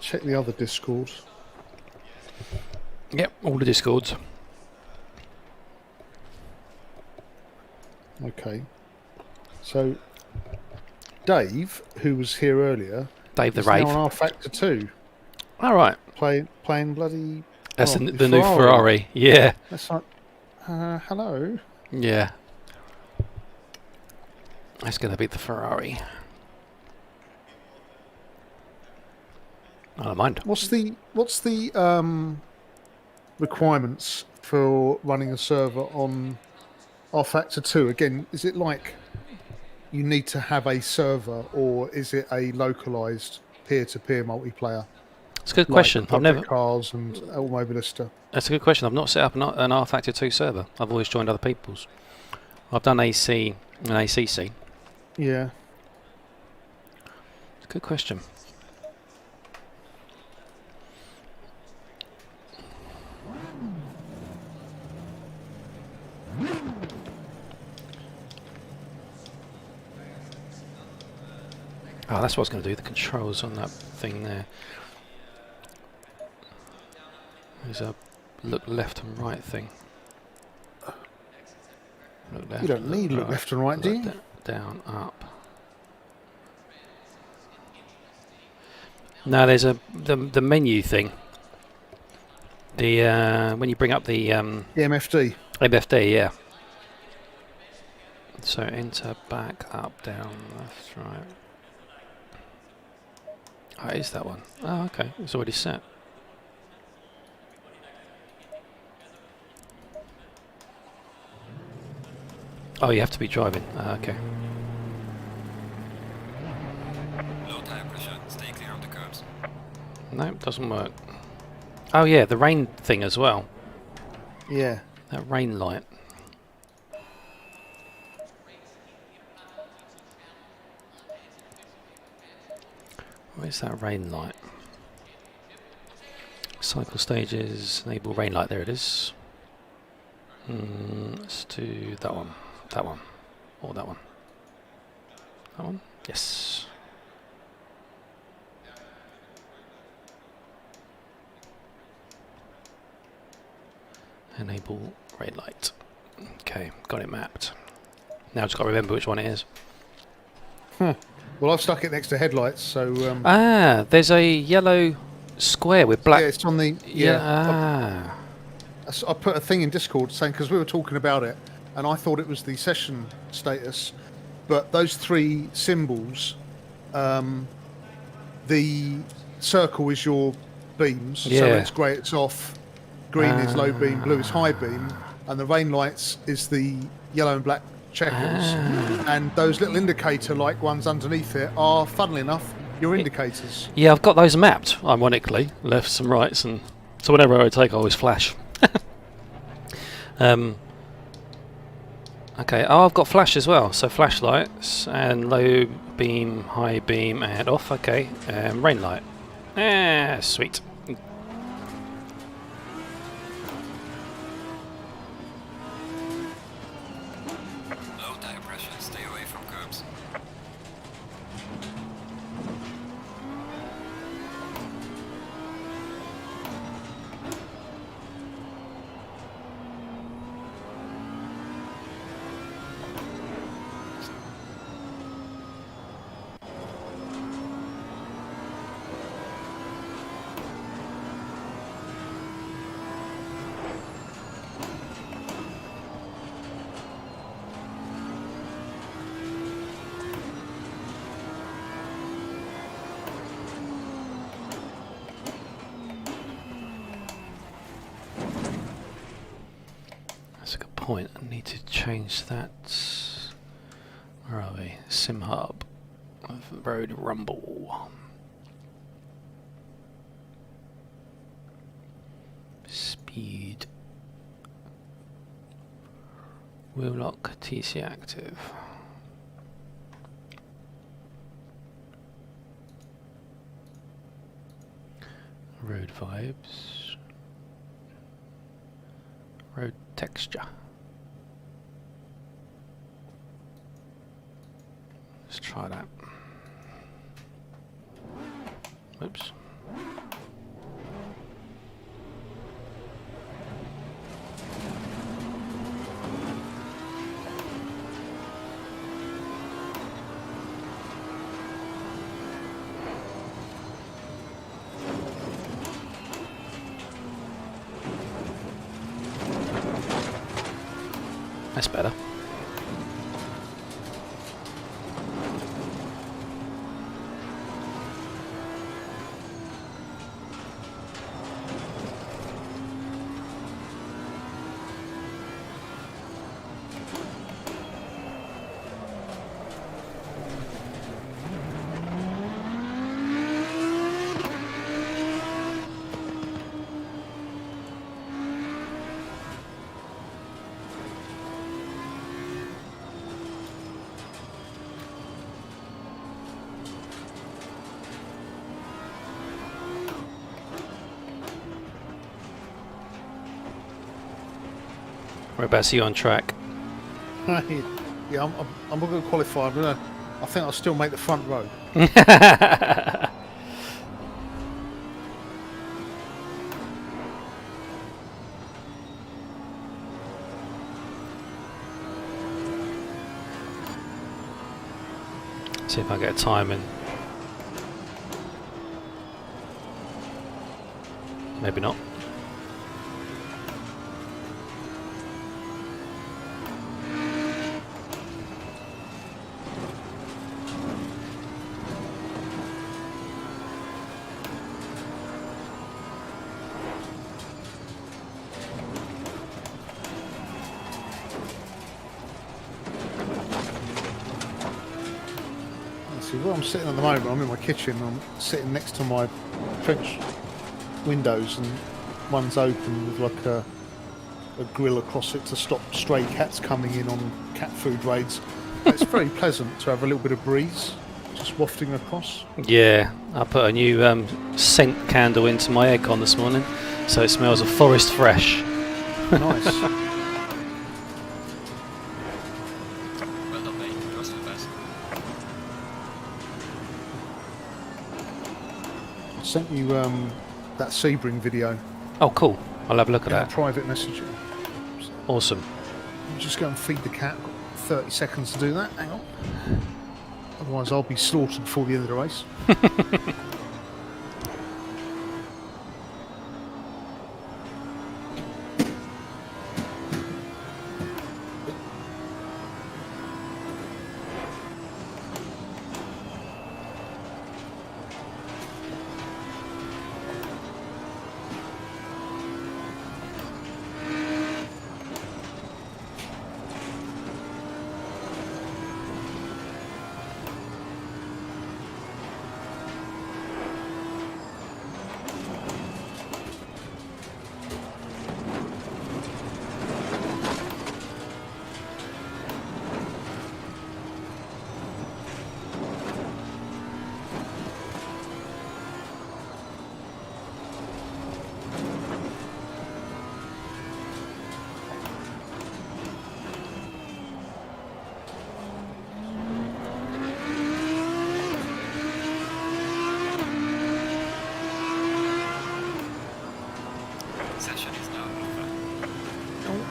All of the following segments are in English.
check the other Discord. Yep, all the Discords. Okay. So, Dave, who was here earlier, Dave the is now Rave. on R Factor 2, All right. playing bloody. That's the the new Ferrari. Yeah. That's like, hello. Yeah. That's going to be the Ferrari. I don't mind. What's the requirements for running a server on R Factor 2? Again, is it like you need to have a server, or is it a localized peer-to-peer multiplayer? It's a good Like question. I've never. Cars and Automobilista. That's a good question. I've not set up an R Factor 2 server. I've always joined other people's. I've done AC and ACC. Yeah. It's a good question. Oh, that's what I was going to do. The controls on that thing there. There's a look left and right thing. Look left, You don't need look left and right, do you? Down, up. No, there's the menu thing. The when you bring up the MFD. MFD, yeah. So enter, back, up, down, left, right. Oh, it is that one. Oh, okay. It's already set. Oh, you have to be driving. Okay. Low tire pressure. Stay clear of the curbs. No, it doesn't work. Oh yeah, the rain thing as well. Yeah. That rain light. Where's that rain light? Cycle stages, enable rain light. There it is. Let's do that one. That one. Or that one. That one? Yes. Enable rain light. Okay, got it mapped. Now I've just got to remember which one it is. Well, I've stuck it next to headlights, so. There's a yellow square with black. Yeah, it's on the. Yeah. I put a thing in Discord saying, because we were talking about it, and I thought it was the session status, but those three symbols, the circle is your beams, so when it's grey it's off, green is low beam, blue is high beam, and the rain lights is the yellow and black checkers, and those little indicator-like ones underneath it are, funnily enough, your indicators. Yeah, I've got those mapped, ironically, lefts and rights, and so whenever I take, I always flash. Okay, oh, I've got flash as well, so flashlights and low beam, high beam, and off. Okay, rain light. Sweet. Low tire pressure. Stay away from curbs. That's a good point. I need to change that. Where are we? Sim hub. Road rumble. Speed. Wheel lock TC active. Road vibes. Road texture. Let's try that. Oops. That's better. Whereabouts are you on track? Yeah, I'm not going to qualify. I think I'll still make the front row. See if I get a time in. Maybe not. See, where I'm sitting at the moment, I'm in my kitchen. I'm sitting next to my French windows, and one's open with like a grill across it to stop stray cats coming in on cat food raids. It's very pleasant to have a little bit of breeze just wafting across. Yeah, I put a new scent candle into my aircon this morning, so it smells of forest fresh. Nice. Well done, mate. Yours is the best. I sent you that Sebring video. Oh, cool. I'll have a look at in a that. private message. Awesome. I'll just go and feed the cat. Got 30 seconds to do that. Hang on. Otherwise, I'll be slaughtered before the end of the race. Session is now over.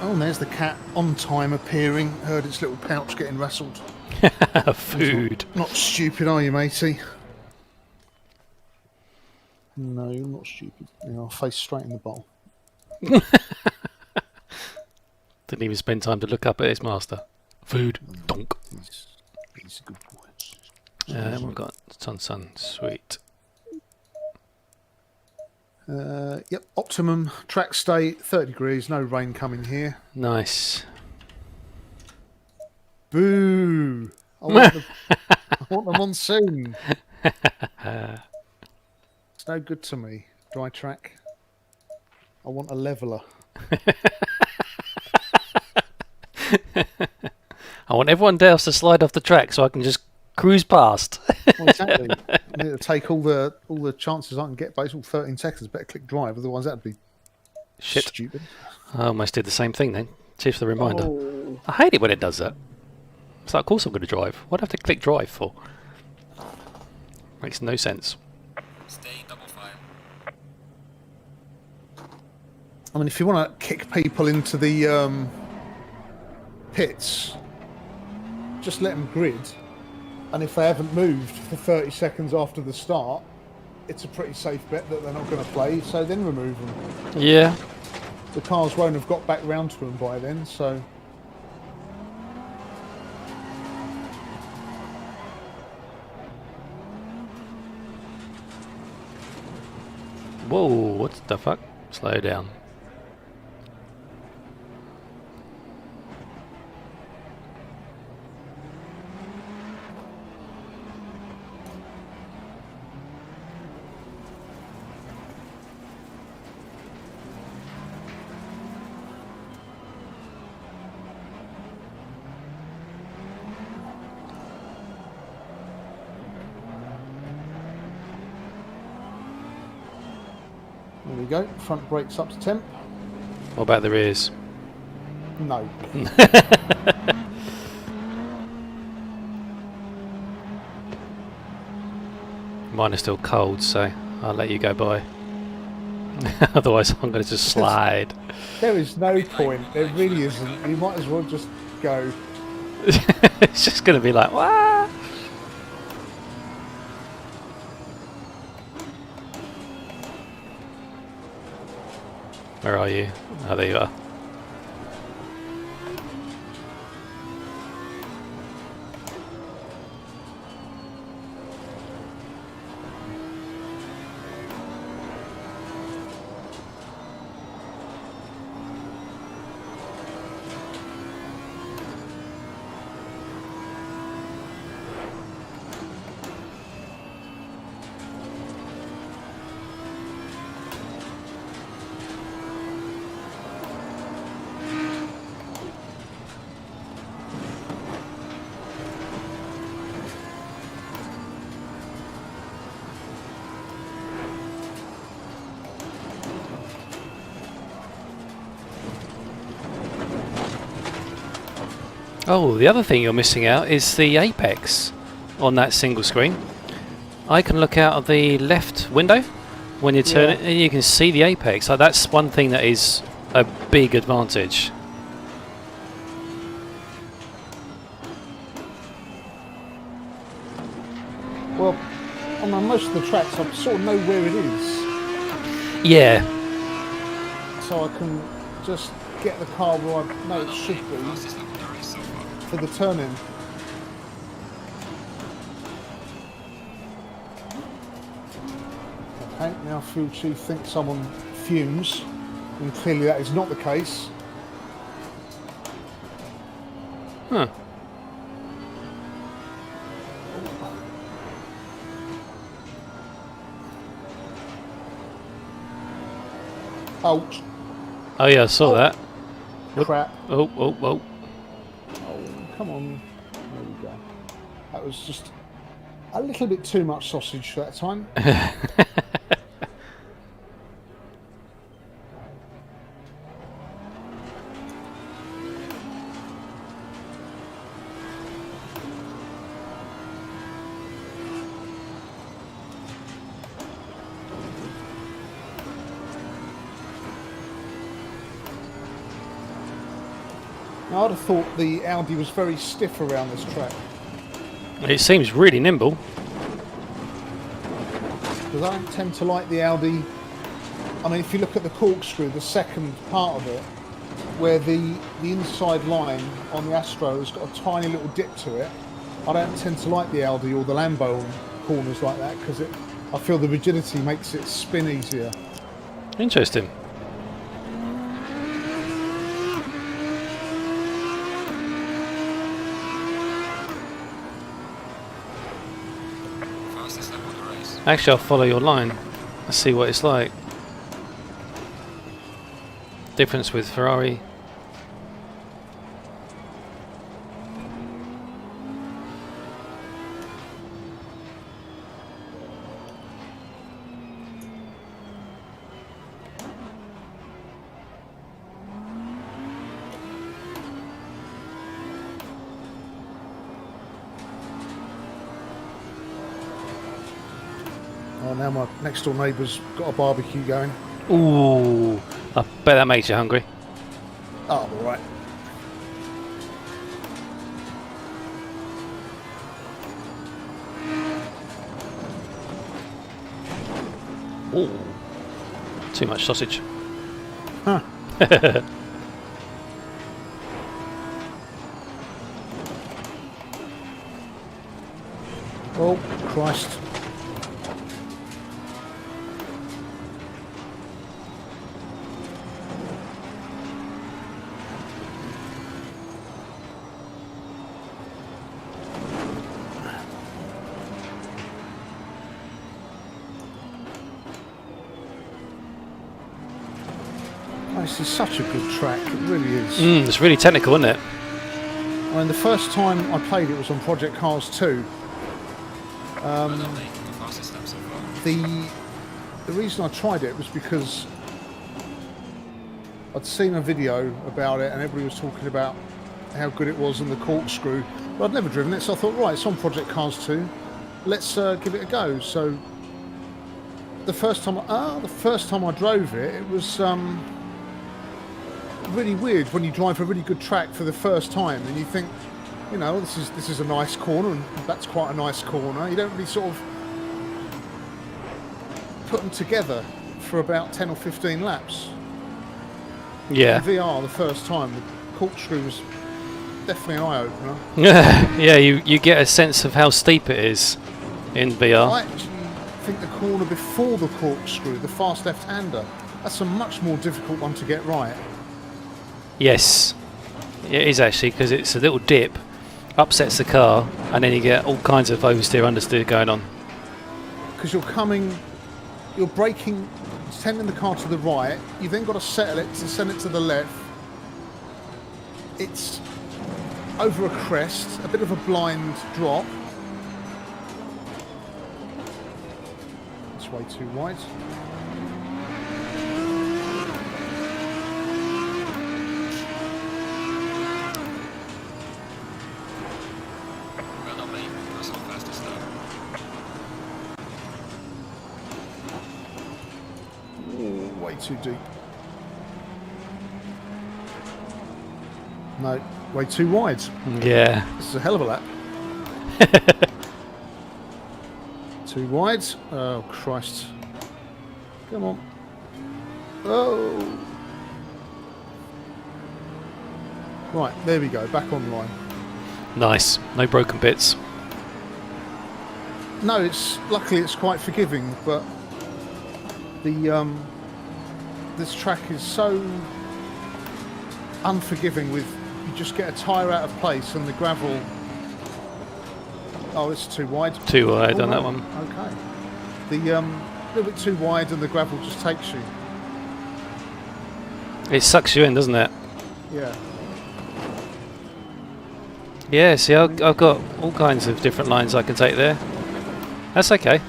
Oh, and there's the cat on time appearing. Heard its little pouch getting rustled. Food. Not stupid, are you, matey? No, you're not stupid. I'll face straight in the bowl. Didn't even spend time to look up at his master. Food. Donk. He's a good boy. We've got sun. Sweet. Yep, optimum track state, 30 degrees, no rain coming here. Nice. Boo! I want the monsoon. It's no good to me. Dry track. I want a leveller. I want everyone else to slide off the track so I can just cruise past. Well, exactly. I need to take all the chances I can get, but it's all 13 seconds. Better click drive, otherwise that'd be Shit. stupid. I almost did the same thing then. Cheers for the reminder. Oh. I hate it when it does that. It's like, of course I'm going to drive. What do I have to click drive for? Makes no sense. Stay double file. I mean, if you want to kick people into the pits, just let them grid. And if they haven't moved for 30 seconds after the start, it's a pretty safe bet that they're not going to play, so then remove them. Yeah. The cars won't have got back round to them by then, so... Whoa, what the fuck? Slow down. There we go, front brakes up to temp. What about the rears? No. Mine are still cold, so I'll let you go by. Otherwise I'm going to just slide. There is no point, there really isn't. You might as well just go. It's just going to be like, what? Where are you? Oh, there you are. Oh, the other thing you're missing out is the apex on that single screen. I can look out of the left window when you turn it, and you can see the apex. So that's one thing that is a big advantage. Well, on most of the tracks, I sort of know where it is. Yeah. So I can just get the car where I know it should be Fastest lap of the race so far. for the turn-in. Okay, now fuel chief thinks I'm on fumes, and clearly that is not the case. Huh. Ouch. Oh yeah, I saw that. Crap. Oh, oh, oh. Oh, come on. There we go. That was just a little bit too much sausage that time. Now, I'd have thought the Audi was very stiff around this track, It seems really nimble. because I don't tend to like the Audi. I mean, if you look at the corkscrew, the second part of it, where the inside line on the Astro has got a tiny little dip to it, I don't tend to like the Audi or the Lambo on corners like that, because I feel the rigidity makes it spin easier. Interesting. Fastest lap of the race. Actually, I'll follow your line. Let's see what it's like. Difference with Ferrari. now my next door neighbour's got a barbecue going. Ooh, I bet that makes you hungry. Oh, all right. Ooh, too much sausage. Huh. Oh, Christ. Oh, this is such a good track, it really is. It's really technical, isn't it? I mean, the first time I played it was on Project Cars 2. Well done, mate. The fastest lap so far. The reason I tried it was because I'd seen a video about it and everybody was talking about how good it was in the corkscrew, but I'd never driven it, so I thought, right, it's on Project Cars 2, let's give it a go. So the first time I drove it, it was really weird when you drive a really good track for the first time and you think, you know, this is a nice corner and that's quite a nice corner. You don't really sort of put them together for about 10 or 15 laps. Yeah. In VR, the first time, the corkscrew was definitely an eye-opener. Yeah, you get a sense of how steep it is in VR. I actually think the corner before the corkscrew, the fast left-hander, that's a much more difficult one to get right. Yes, it is actually, because it's a little dip, upsets the car, and then you get all kinds of oversteer, understeer going on. Because you're braking, sending the car to the right, you've then got to settle it to send it to the left. It's over a crest, a bit of a blind drop. It's way too wide. Well done, mate. That's the fastest lap. Ooh, way too deep. No, way too wide. Yeah. This is a hell of a lap. Too wide. Oh, Christ. Come on. Oh. Right, there we go. Back online. Nice. No broken bits. No, luckily it's quite forgiving, but this track is so unforgiving with you just get a tyre out of place and the gravel. Oh, it's too wide. Too wide on no. that one. Okay. The little bit too wide and the gravel just takes you. It sucks you in, doesn't it? Yeah. Yeah, see, I've got all kinds of different lines I can take there. That's okay.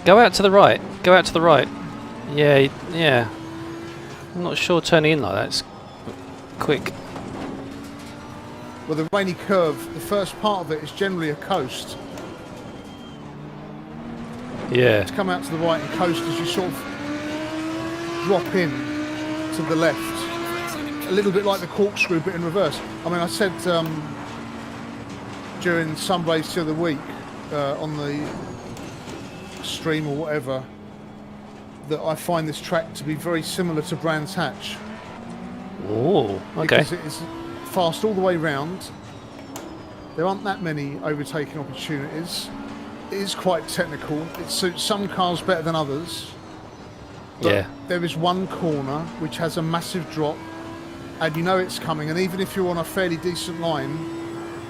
Go out to the right. Go out to the right. Yeah, yeah. I'm not sure turning in like that's quick. Well, the rainy curve, the first part of it is generally a coast. Yeah. To come out to the right and coast as you sort of drop in to the left. A little bit like the corkscrew, but in reverse. I mean, I said during some race the other week on the stream or whatever that I find this track to be very similar to Brands Hatch. Oh, okay. Because it is fast all the way round. There aren't that many overtaking opportunities. It is quite technical. It suits some cars better than others. But Yeah. there is one corner which has a massive drop and you know it's coming, and even if you're on a fairly decent line,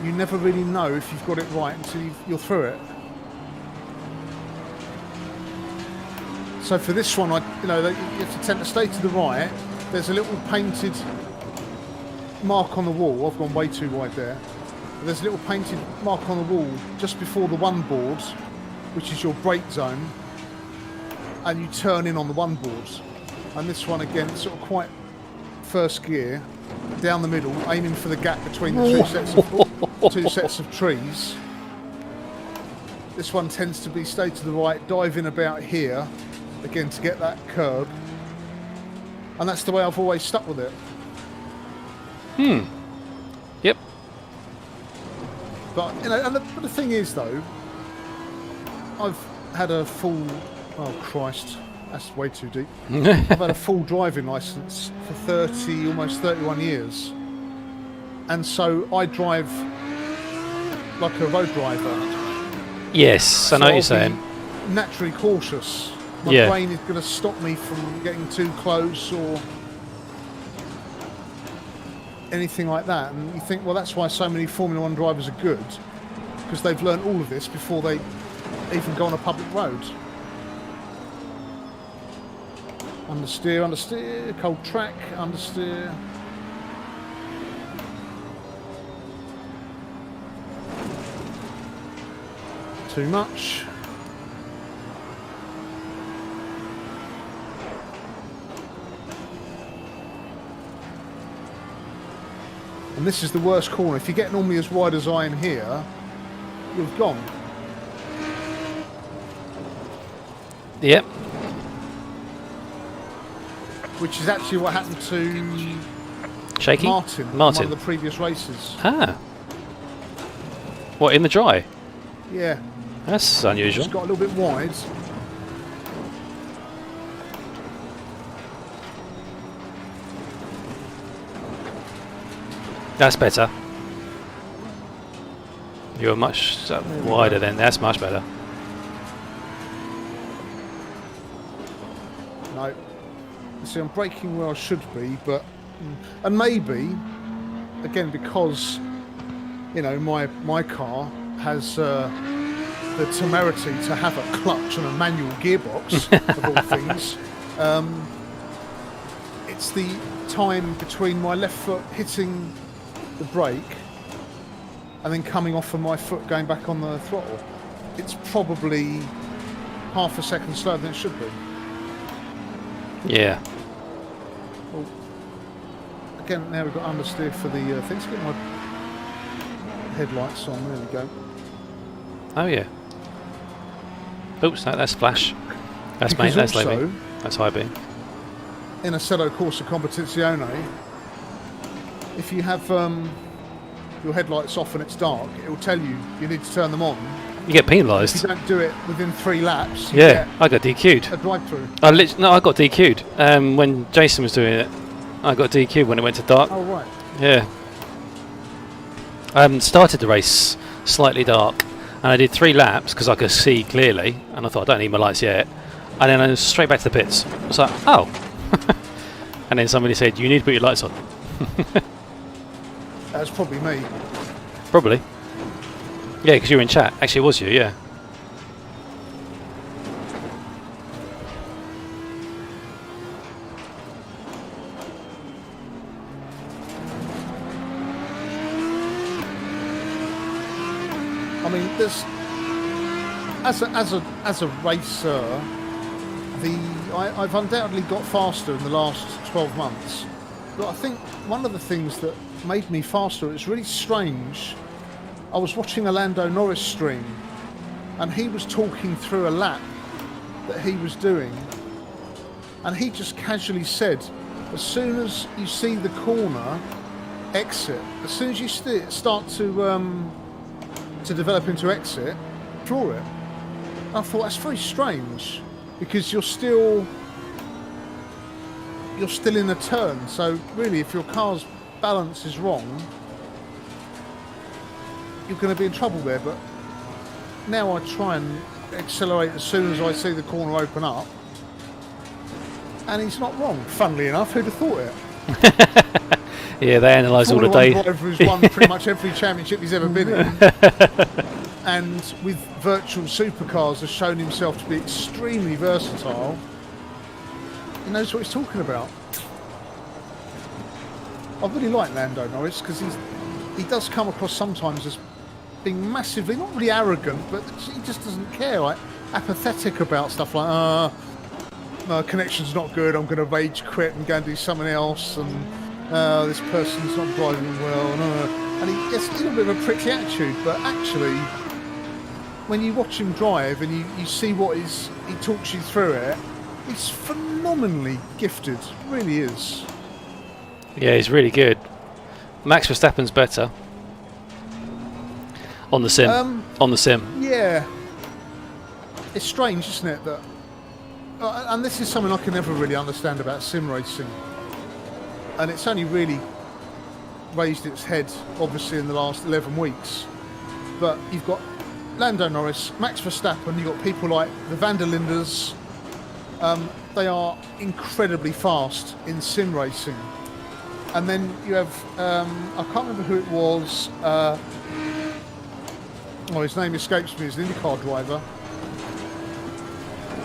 you never really know if you've got it right until you're through it. So for this one, you have to tend to stay to the right. There's a little painted mark on the wall. I've gone way too wide there. But there's a little painted mark on the wall just before the one board, which is your brake zone, and you turn in on the one board. And this one again, it's sort of quite first gear, down the middle, aiming for the gap between the two sets of trees. This one tends to be stay to the right, dive in about here, again to get that curb. And that's the way I've always stuck with it. Yep. But you know, and but the thing is though, I've had a full. Oh Christ, that's way too deep. I've had a full driving license for 30, almost 31 years, and so I drive like a road driver. Yes, I know what you're saying. Naturally cautious. My Yeah. brain is going to stop me from getting too close or anything like that. And you think, well, that's why so many Formula One drivers are good, because they've learned all of this before they even go on a public road. Understeer, understeer, cold track, understeer. Too much. And this is the worst corner. If you get normally as wide as I am here, you've gone. Yep. Which is actually what happened to Shaky? Martin in Martin. one of the previous races. Ah. What, in the dry? Yeah, That's unusual. just got a little bit wide. That's better. You're much wider then. That's much better. No. See, I'm braking where I should be, but... And maybe, again, because, you know, my car has the temerity to have a clutch and a manual gearbox, of all things. It's the time between my left foot hitting the brake and then coming off of my foot going back on the throttle. It's probably half a second slower than it should be. Yeah. Well, again, now we've got understeer for the things. Get my headlights on. There we go. Oh yeah. Oops, that's flash. That's Because main. That's low also, beam. That's high beam. in Assetto Corsa Competizione, if you have your headlights off and it's dark, it will tell you need to turn them on. You get If penalised. you don't do it within 3 laps, you Yeah, get I got DQ'd. a drive-through. I got DQ'd. When Jason was doing it, I got DQ'd when it went to dark. Oh right. Yeah. Started the race slightly dark, and I did 3 laps because I could see clearly, and I thought I don't need my lights yet. And then I was straight back to the pits. I was like, oh. And then somebody said, you need to put your lights on. That's probably me. Probably. Yeah, because you were in chat. Actually, it was you, yeah. I mean, there's as a racer, I've undoubtedly got faster in the last 12 months. But I think one of the things that made me faster, it's really strange. I was watching a Lando Norris stream, and he was talking through a lap that he was doing, and he just casually said, as soon as you see the corner, exit. As soon as you start to develop into exit, draw it. I thought that's very strange, because you're still in a turn. So really, if your car's balance is wrong, you're going to be in trouble there. But now I try and accelerate as soon as I see the corner open up, and he's not wrong. Funnily enough, who'd have thought it? Yeah, they analyse all the Formula day. One driver who's won pretty much every championship he's ever been in, and with virtual supercars has shown himself to be extremely versatile. He knows what he's talking about. I really like Lando Norris because he does come across sometimes as being massively, not really arrogant, but he just doesn't care, like apathetic about stuff like, no, connection's not good, I'm going to rage quit and go and do something else, and this person's not driving well, and he gets a little bit of a prickly attitude, but actually when you watch him drive and you see he talks you through it, he's phenomenally gifted. Really is. Yeah, he's really good. Max Verstappen's better. On the sim. On the sim. Yeah. It's strange, isn't it, that... and this is something I can never really understand about sim racing. And it's only really raised its head, obviously, in the last 11 weeks. But you've got Lando Norris, Max Verstappen, you've got people like the Van der Linders. They are incredibly fast in sim racing. And then you have, I can't remember who it was. His name escapes me. He's an IndyCar driver.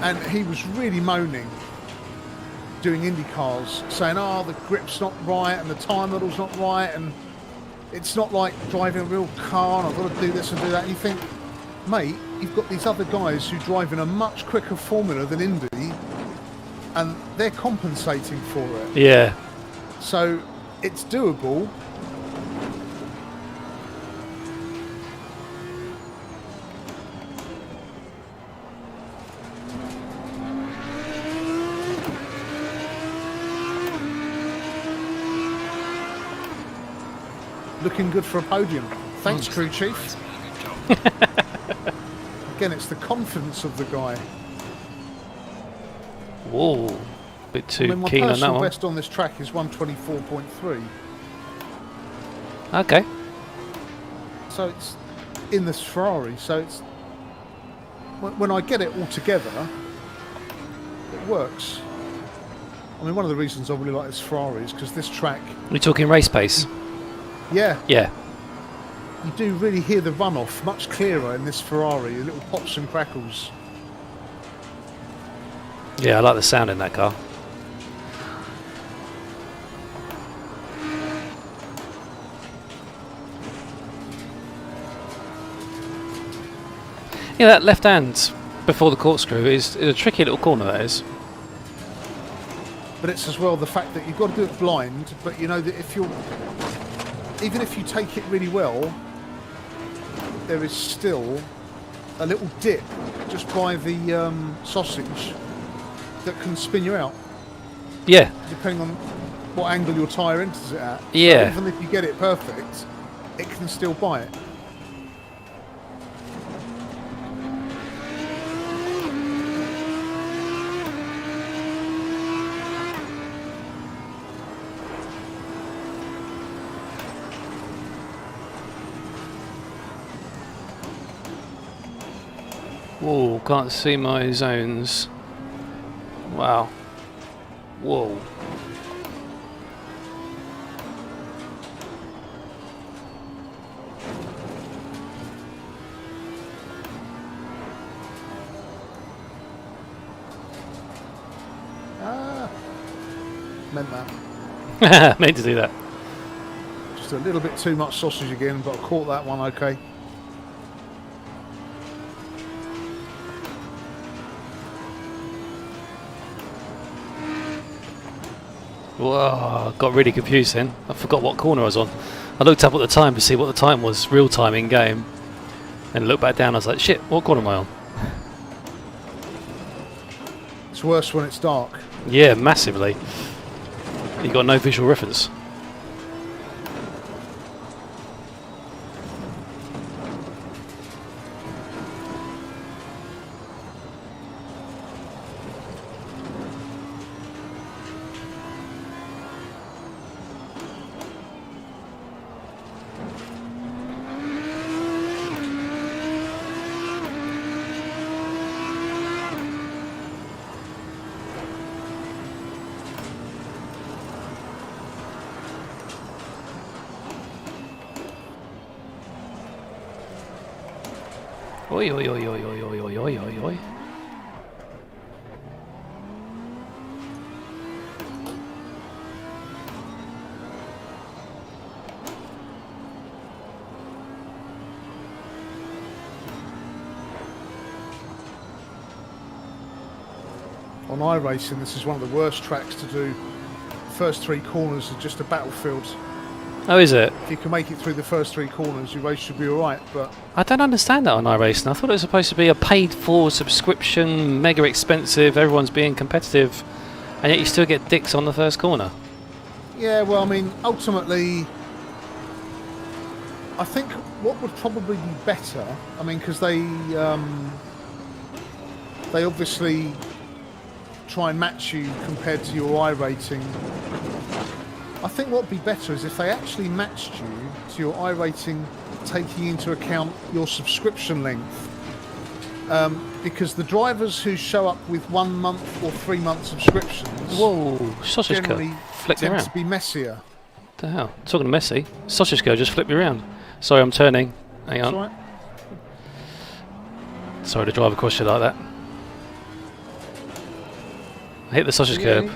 And he was really moaning doing IndyCars, saying, the grip's not right and the time model's not right and it's not like driving a real car and I've got to do this and do that. And you think, mate, you've got these other guys who drive in a much quicker formula than Indy and they're compensating for it. Yeah. So it's doable. Looking good for a podium. Thanks, crew chief. Good job. Again, it's the confidence of the guy. Whoa. Bit too my keen on that personal one. best on this track is 124.3. Okay. So it's in this Ferrari. So it's when I get it all together, it works. I mean, one of the reasons I really like this Ferrari is because this track, We're talking race pace. yeah, Yeah. you do really hear the runoff much clearer in this Ferrari, little pops and crackles. Yeah, I like the sound in that car. Yeah, that left hand before the corkscrew is a tricky little corner, that is. But it's as well the fact that you've got to do it blind, but you know that even if you take it really well, there is still a little dip just by the sausage that can spin you out, Yeah. depending on what angle your tyre enters it at. Yeah. So even if you get it perfect, it can still bite. Whoa, can't see my zones. Wow. Whoa. Meant that. Meant to do that. Just a little bit too much sausage again, but I caught that one okay. Whoa, got really confused then. I forgot what corner I was on. I looked up at the time to see what the time was, real time in game. And looked back down, I was like, shit, what corner am I on? It's worse when it's dark. Yeah, massively. You got no visual reference. Oi, oi, oi, oi, oi, oi, oi, oi, oi, oi. On iRacing, this is one of the worst tracks to do. First three corners are just a battlefield. Oh, is it? If you can make it through the first 3 corners, your race should be all right. But I don't understand that on iRacing. I thought it was supposed to be a paid-for subscription, mega expensive, everyone's being competitive, and yet you still get dicks on the first corner. yeah, well, I mean, ultimately, I think what would probably be better. I mean, because they obviously try and match you compared to your iRating. I think what would be better is if they actually matched you to your iRating, taking into account your subscription length. Because the drivers who show up with 1 month or 3 month subscriptions Whoa, sausage curl. generally Flipped me tend around. to be messier. What the hell? Talking to Messi. Sausage curl just flipped me around. Sorry, I'm turning. Hang That's on. all right. Sorry to drive across you like that. I hit the sausage curb.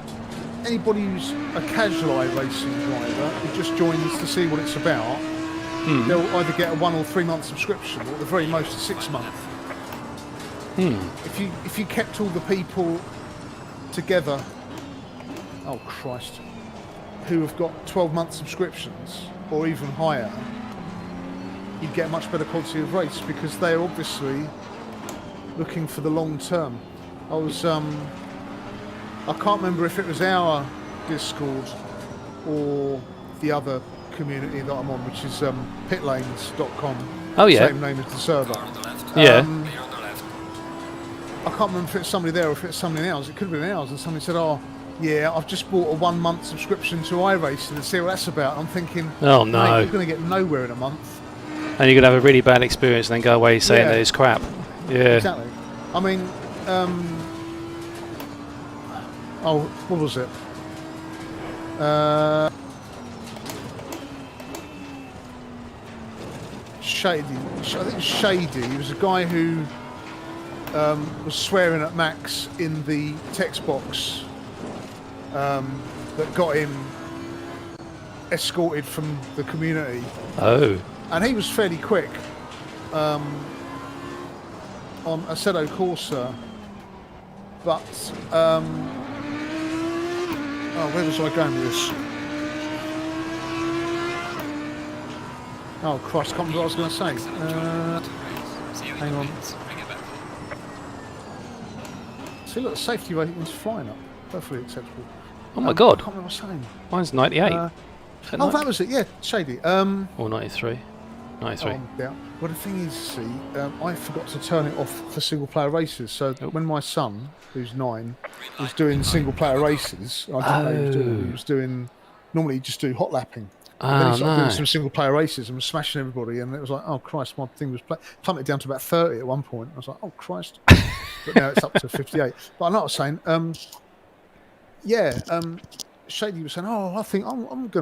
Anybody who's a casual iRacing driver who just joins to see what it's about, they'll either get a 1 or 3 month subscription, or at the very most a 6 month. If you kept all the people together, oh Christ, who have got 12-month subscriptions or even higher, you'd get a much better quality of race because they're obviously looking for the long term. I can't remember if it was our Discord or the other community that I'm on, which is pitlanes.com. Oh, yeah. Same name as the server. On the left. Yeah. Here on the left. I can't remember if it's somebody there or if it's somebody else. It could have been ours, and somebody said, "Oh, yeah, I've just bought a 1 month subscription to iRacing and see what that's about." I'm thinking, Oh, mate, no. you're going to get nowhere in a month. And you're going to have a really bad experience and then go away saying Yeah. that it's crap. Yeah. Exactly. I mean, oh, what was it? Shady. I think Shady. He was a guy who was swearing at Max in the text box that got him escorted from the community. Oh. And he was fairly quick on Assetto Corsa, but oh, where was I going with this? Oh Christ, I can't remember what I was going to say. Hang on. Bring it back. See, look, safety rating's flying up, perfectly acceptable. Oh my I god. can't remember what I was saying. Mine's 98. Oh, that was it. Yeah, Shady. Or 93. 93. Yeah. Well, the thing is, see, I forgot to turn it off for single-player races. So when my son, who's 9, was doing single-player races, I didn't know he was doing. He was doing. Normally, he'd just do hot lapping. And then he started doing some single-player races and was smashing everybody. And it was like, oh Christ, my thing was plummeted down to about 30 at one point. I was like, oh Christ. But now it's up to 58. But I know what I was saying. Shady was saying, oh, I think I'm going